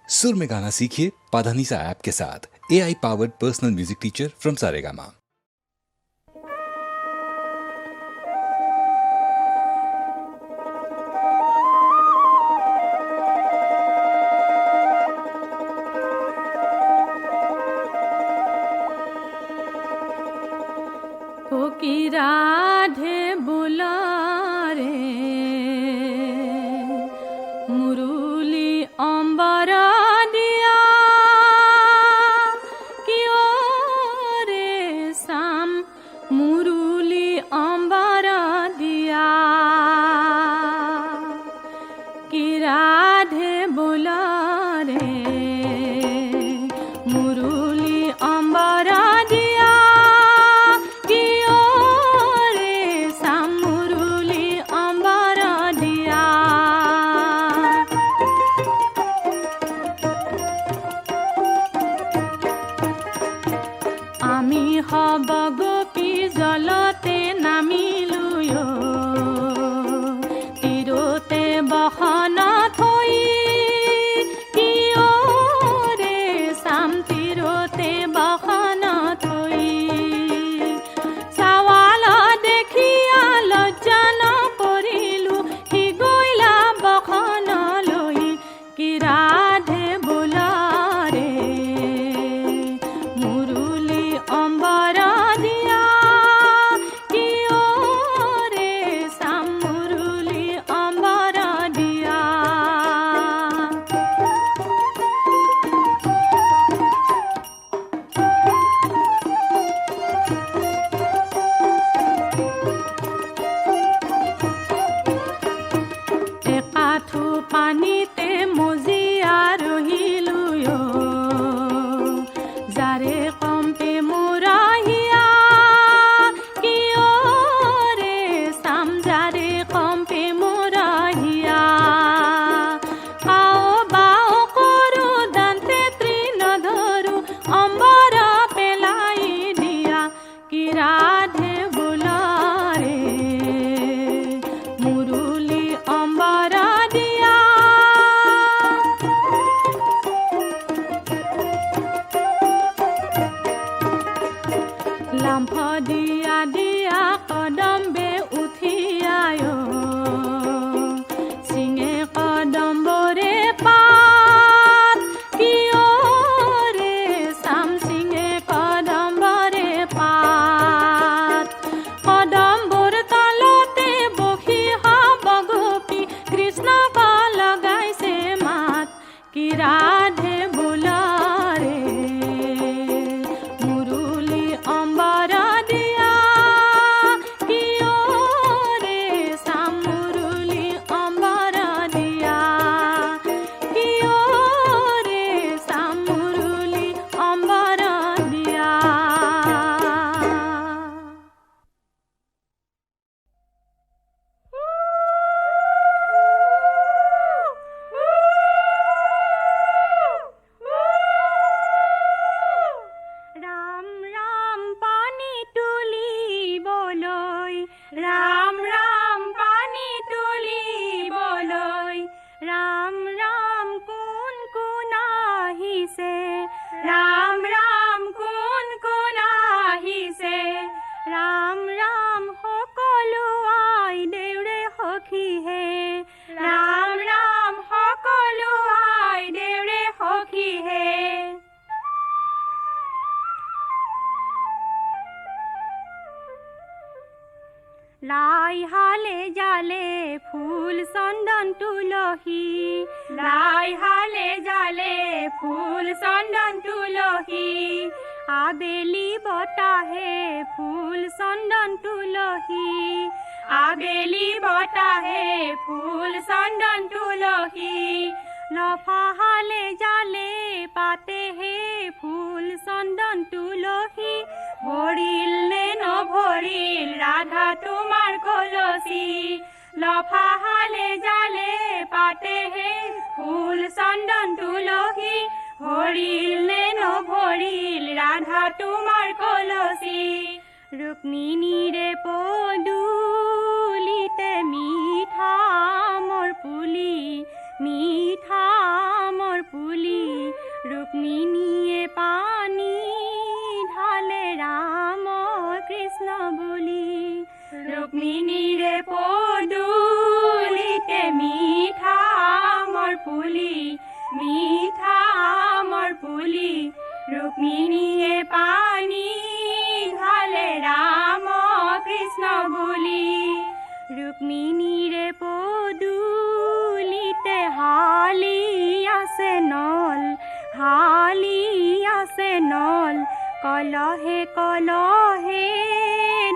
सुर में गाना सीखिए पाधानीसा ऐप के साथ। AI powered personal music teacher from Saregama. की राधे बुलारे मुरुली अंबर दिया कि रे शाम मुरुली अंबर दिया कि राधे बुलारे मुरुली अंबर दिया हब गोपी जलते नामिलुयो तीरोते बहन थई कियो रे शाम तीरोते बहन थई सवाल देखिया लज्जा न परिलु हि गइला बहन लई कि राधे बोला रे मुरुली अंबर दिया कि रे शाम मुरुली अंबर दिया एकाठू पानीते मजिया रहिलुयो जारे कम्पे मुराहिया कियो रे शाम जारे कम्पे मुराहिया आओ बाओ करू दान्ते तृण धरू अम्बर पेलाई दिया कि राधे बोला रे मुरुली अम्बर दिया लाम्फ दिया दिया कदम बे उठियायो सिंगे कदम बोरे पात कियो रे शाम सिंगे कदम बोरे पात कदम बोर तलते बखी हब गोपी कृष्ण का लगाइसे मात कि राधे बोला रे मुरुली अंबर दिया कि रे शाम मुरुली अंबर दिया कि रे शाम मुरुली अंबर दिया राम राम पानी तुली बोलोय राम राम पानी तुली बोलोय राम राम कुन कुन आहिसे राम राम कुन कुन आहिसे राम राम সকলো আই দেউৰে সখী হে ৰাম ৰাম সকলো আই দেউৰে সখী হে লাই হালে জালে ফুল চন্দন তুলসী লাই হালে জালে ফুল চন্দন তুলসী আবেলি বতাহে ফুল চন্দন তুলসী আবেলি বতাহে ফুল চন্দন তুলসী লফাহালে জালে পাতে হে ফুল চন্দন তুলসী ভরিল নে নভরিল রাধা তোমার কলসী লফাহালে জালে পাতে হে ফুল চন্দন তুলসী ভরিল নে নভরিল রাধা তোমার কলসী রুক্মিণীরে পদুলিতে মিঠা মোর পুলি মিঠা মোর পুলি তুলি মিঠা আমৰ পুলি ৰুক্মিণীয়ে পানী ঢালে ৰাম কৃষ্ণ বুলি ৰুক্মিণীৰে পদূলিতে হালি আছে নল কলহে কলহে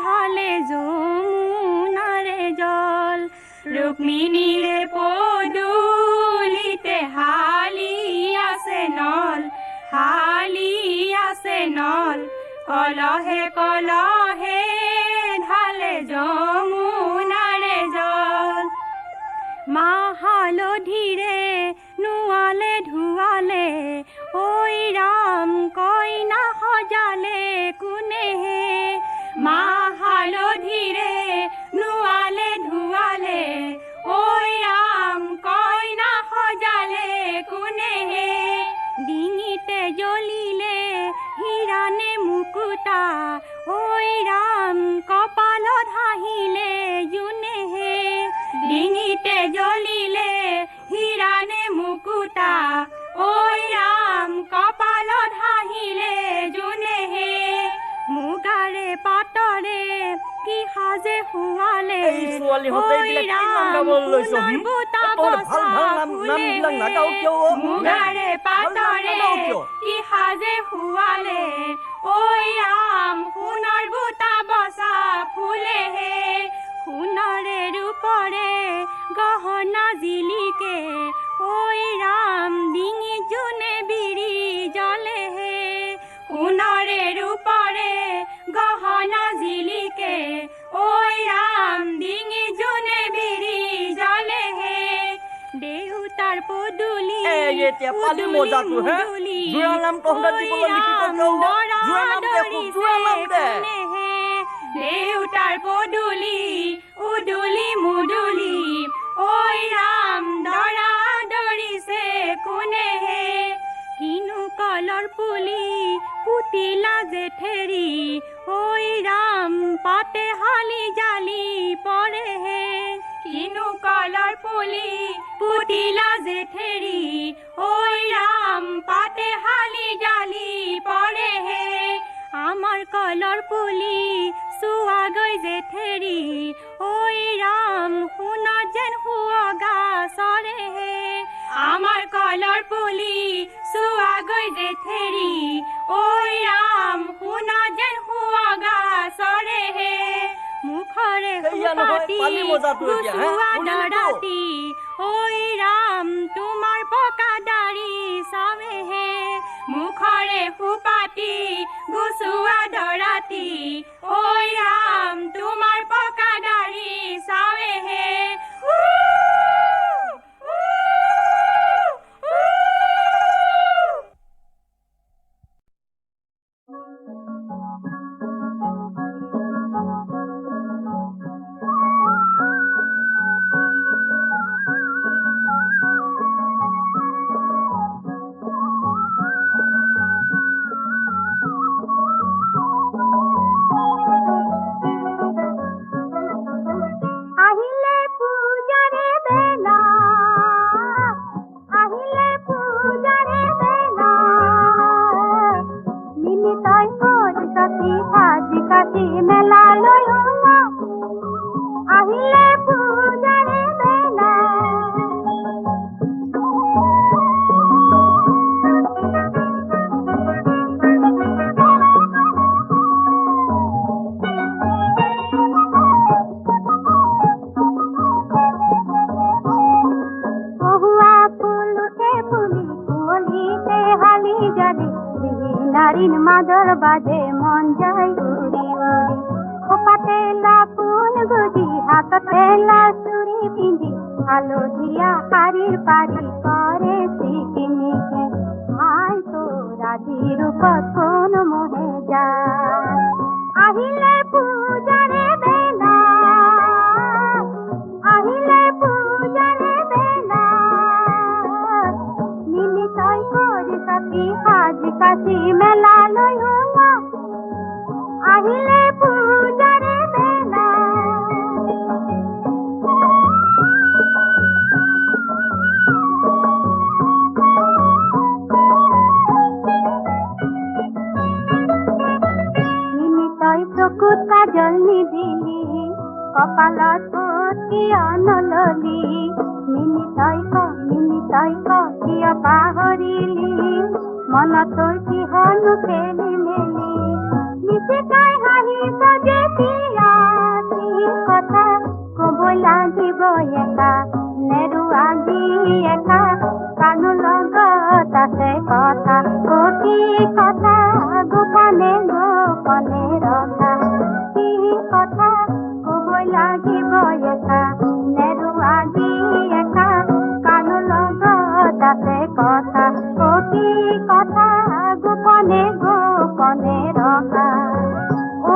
ঢালে যমুনাৰে জল ৰুক্মিণীৰে পদূলিতে হালি আছে নল কলহে কলহে ঢালে যমুনাৰে জল মাহালধিৰে নুৱালে ধুৱালে ঐ ৰাম কইনা সজালে কোনেহে মাহালধিৰে নুৱালে ধুৱালে ঐ ৰাম কইনা সজালে কোনেহে ডিঙিতে জ্বলিলে হীৰানে মুকুতা ঐ ৰাম কপালত হাঁহিলে জোনেহে ডিঙিতে জ্বলিলে হীৰানে মুকুতা ঐ ৰাম কপালত হাঁহিলে জোনেহে মুগাৰে পাতৰে কি সাজে শুৱালে ঐ ৰাম সোণৰ বুটা বচা ফুলে মুগাৰে পাতৰে কি সাজে শুৱালে ঐ ৰাম সোণৰ বুটা বচা ফুলেহে সোণৰে ৰূপৰে গহনা জিলিকে ঐ ৰাম ডিঙি জোনে বিৰি জ্বলেহে সোণৰে ৰূপৰে গহনা জিলিকে ঐ ৰাম ডিঙি জোনে বিৰি জ্বলেহে দেউতাৰ পদূলি দেউতাৰ পদূলি উদুলি মুদুলি ঐ ৰাম দৰা দৰিছে কোনেহে কিনো কলৰ পুলি পুতিলা জেঠেৰি ঐ ৰাম পাতে হালি জালি পৰেহে কিনো কলৰ পুলি পুতিলা জেঠেৰি ঐ ৰাম পাতে হালি জালি পৰেহে আমাৰ কলৰ পুলি চোৱা গৈ জেঠেৰি ঐ ৰাম শুনা যেন শুৱগা চৰেহে আমাৰ কলৰ পুলি চোৱা গৈ জেঠেৰি ঐ ৰাম শুনা যেন শুৱগা চৰেহে মুখৰে সুপাতি গুচোৱা দৰাতি ঐ ৰাম তোমাৰ পকা দাড়ি চামেহে মুখৰে সুপাতি গুচোৱা দৰাতি ঐ ৰাম তোমাৰ পকা দাড়ি চামেহে নারীন মাদল বাজে মন যায় উড়ি উড়ি খোপাতে লাপুন গুজি হাততে লাচুরি পিঁধি হালধিয়া শাড়ির পারি করে সিকিমিকি আয় তো রাধি রূপত কোন মোহে যায় আহিলে পূজারে বেলা আহিলে পূজারে বেলা নিমিতই করে সাথী হাজি কাশি মেলা লইলা আহিলে পূজারে বেলা কাজল নিদিলি কপালত কিয় নললি মিনি তই ক কিয় পাহৰিলি মনত তোৰ কিহনো খেলি মেলি মিছিকাই হাঁহিছ যেতিয়া কি কথা ক'ব লাগিব একা নেৰু আজি একা কাণো লগত আছে কথা কি কথা গোপনে গোপনে ৰখা কি কথা ক'ব লাগিব একা নেৰু আজি একা কাণো লগত আছে কথা কি কথা গোপনে গোপনে ৰখা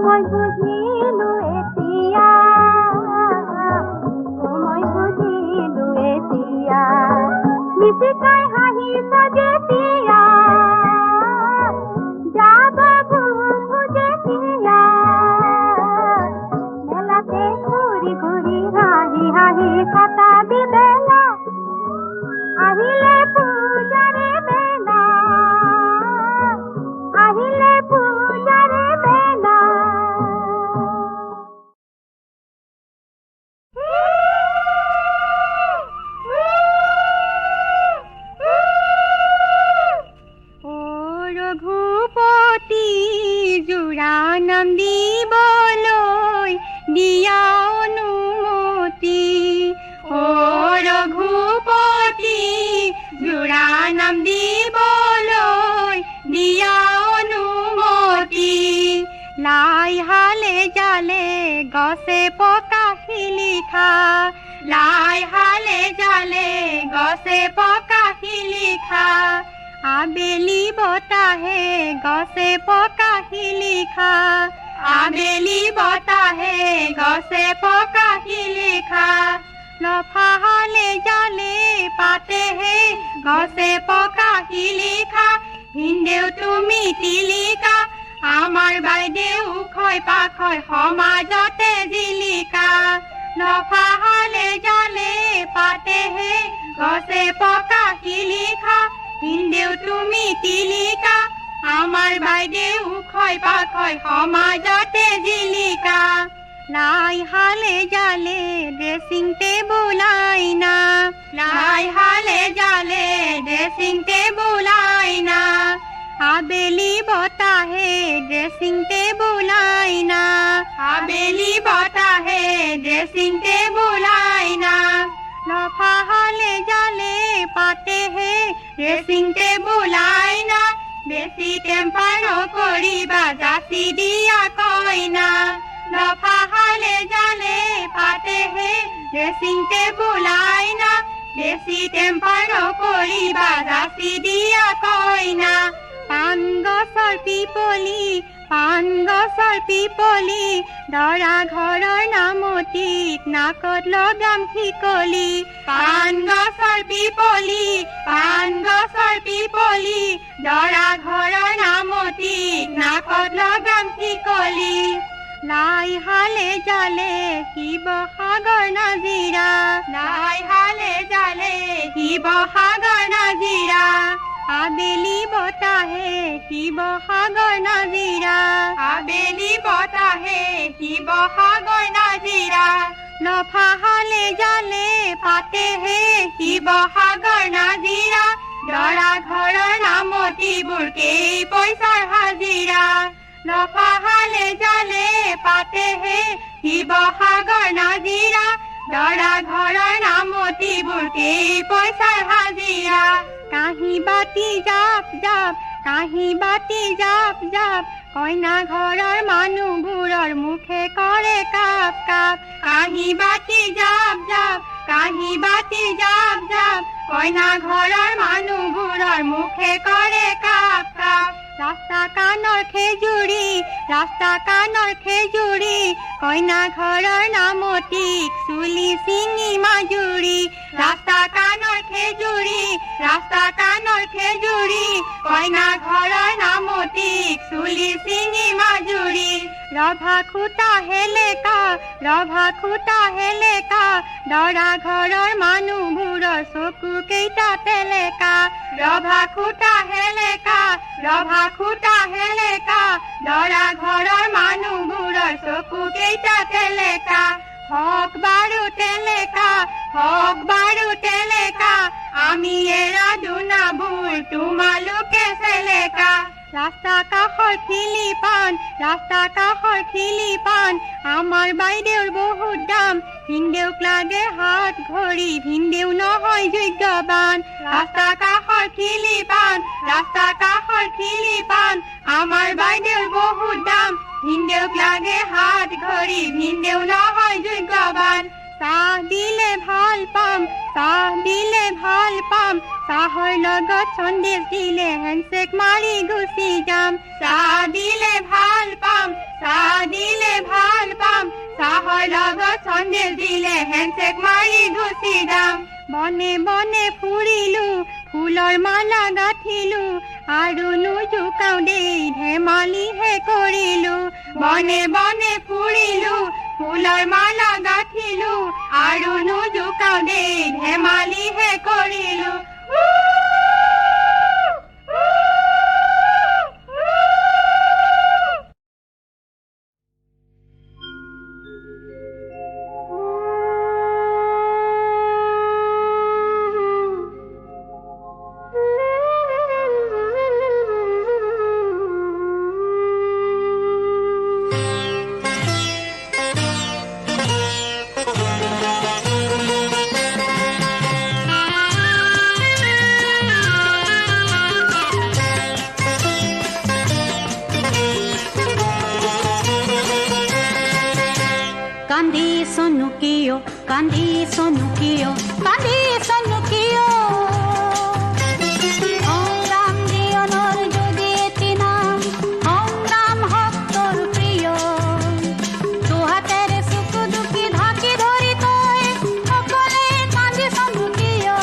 মই বুজিলো এতিয়া মই বুজিলো এতিয়া মিছিকাই হাঁহিছ যেতিয়া যাব যেতিয়া মেলাতে ঘূৰি ঘূৰি হাঁহি হাঁহি কটাবি বেলা আহিলে পূজাৰে বেলা আহিলে পূজাৰে বেলা ৰঘুপতি জোৰা নাম দিবলৈ দিয়া অনুমতি ৰঘুপতি জোৰা নাম দিবলৈ দিয়া অনুমতি লাই হালে জালে গছে পকা শিলিখা লাই হালে জালে গছে পকা শিলিখা আবেলি বতাহে গছে পকা শিলিখা আবেলি বতাহে গছে পকা শিলিখা লফাহালে জালে পাতেহে গছে পকা শিলিখা ভিনদেউ তুমি তিলিকা আমাৰ বাইদেউ খয় পাখয় সমাজতে জিলিকা লফাহালে জালে পাতেহে গছে পকা শিলিখা ভিনদেউ তুমি তিলিকা আমাৰ বাইদেউ খয় পাখয় সমাজতে জিলিকা লাই হালে জালে ড্রেসিং টেবুল আইনা লাই হালে জালে ড্রেসিং টেবুল আইনা আবেলি বতাহে ড্রেসিং টেবুল আইনা আবেলি বতাহে ড্রেসিং টেবুল আইনা লফাহালে জালে পাতেহে ড্রেসিং টেবুল আইনা বেশি টেম্পার নকৰিবা জাতি দিয়া কইনা লফাহালে জালে পাতেহে ড্ৰেসিং টেবুল আইনা বেশি টেম্পাৰ নকৰিবা জাতি দিয়া কইনা পান গছৰ পিপলি দৰা ঘৰৰ নামতিত নাকত লগাম শিকলি পান গছৰ পিপলি দৰা ঘৰৰ নামতিত নাকত লগাম শিকলি লাই হালে জালে শিৱসাগৰ নাজিৰা লাই হালে জালে শিৱসাগৰ নাজিৰা আবেলি বতাহে শিৱসাগৰ নাজিৰা আবেলি বতাহে শিৱসাগৰ নাজিৰা লফাহালে জালে পাতেহে শিৱসাগৰ নাজিৰা দৰা ঘৰৰ নামতিবোৰ কেই পইচাৰ হাজিৰা লফাহালে জালে পাতেহে শিৱসাগৰ নাজিৰা দৰা ঘৰৰ নামতিবোৰ কেই পইচাৰ হাজিৰা কাঁহী বাতি জাপ জাপ কইনা ঘৰৰ মানুহবোৰৰ মুখে কৰে কাপ কাপ কাঁহী বাতি জাপ জাপ কইনা ঘৰৰ মানুহবোৰৰ মুখে কৰে কাপ কাপ ৰাস্তা কাণৰ খেজুৰি কইনা ঘৰৰ নামতিক চুলি চিঙি মাজুৰি ৰাস্তা কাণৰ খেজুৰি কইনা ঘৰৰ নামতিক চুলি চিঙি মাজুৰি ৰভা খুটা হেলেকা দৰা ঘৰৰ মানুহবোৰৰ চকু কেইটা তেলেকা ৰভা খুটা হেলেকা ৰভা খুটা হেলেকা দৰা ঘৰৰ মানুহবোৰৰ চকু কেইটা তেলেকা হক বাৰু তেলেকা আমি এৰা দুনাবোৰ তোমালোকে চেলেকা ৰাস্তা কাষৰ খিলি পান আমাৰ বাইদেউৰ বহুত দাম ভিনদেউক লাগে হাত ঘড়ী ভিনদেউ নহয় যোগ্যবান ৰাস্তা কাষৰ খিলি পান আমাৰ বাইদেউৰ বহুত দাম ভিনদেউক লাগে হাত ঘড়ী ভিনদেউ নহয় যোগ্যবান চাহ দিলে ভাল পাম চাহৰ লগত সন্দেশ দিলে হেণ্ডশেক মাৰি গুচি যাম চাহ দিলে ভাল পাম চাহৰ লগত সন্দেশ দিলে হেণ্ডশেক মাৰি গুচি যাম বনে বনে ফুৰিলো ফুলৰ মালা গাঁঠিলো আৰু নুজুকাও দেই ধেমালিহে কৰিলো বনে বনে ফুৰিলো ফুলৰ মালা গাঁঠিলো আৰু নুজুকাও দেই ধেমালিহে কৰিলো কান্দি সনু কিয় সংগ্ৰাম জীৱনৰ যদি এটি নাম সংগ্ৰাম হক তোৰ প্ৰিয় তোহাতেৰে সুখ দুখী ঢাকি ধৰি তই সকলে কান্দি সনু কিয়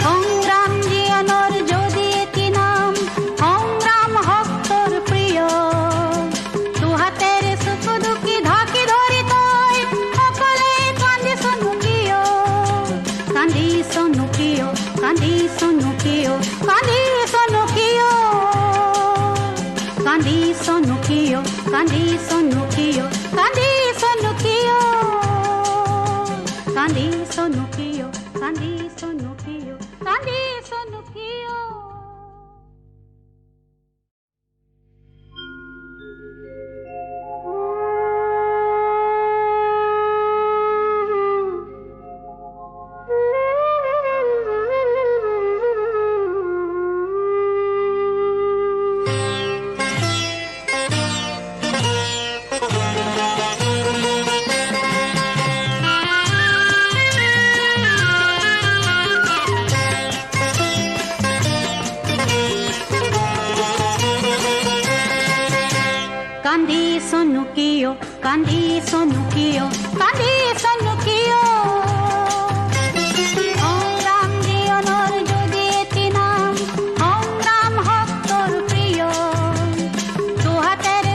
সংগ্ৰাম জীৱনৰ যদি এটি নাম সংগ্ৰাম হক তোৰ প্ৰিয় তোহাতেৰে সুখ দুখী ঢাকি ধৰি তই সকলে কান্দি সনু কিয় সংগ্ৰাম জীৱনৰ যদি এটি নাম সংগ্ৰাম হক তোৰ প্ৰিয় তোহাতেৰে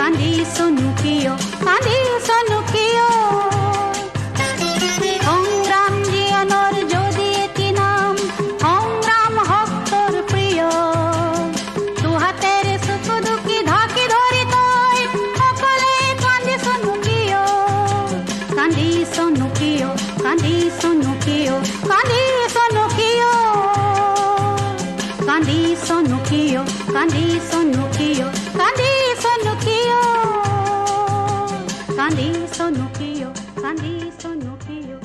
কান্দি সনুকিও কান্দি সনুকিও সংগ্ৰাম জীবনৰ যদি এটি নাম সংগ্ৰাম ভক্তৰ প্ৰিয় দুহাতেৰে চকু দুকি ঢাকি ধৰি তই সকলে কান্দি সনুকিও কান্দি সনুকিও কান্দি সনুকিও কান্দি সনুকিও কান্দি সনুকিও কান্দি সনুকিও কান্দি সনুকিও কান্দি সনুকিও কান্দি সনুকিও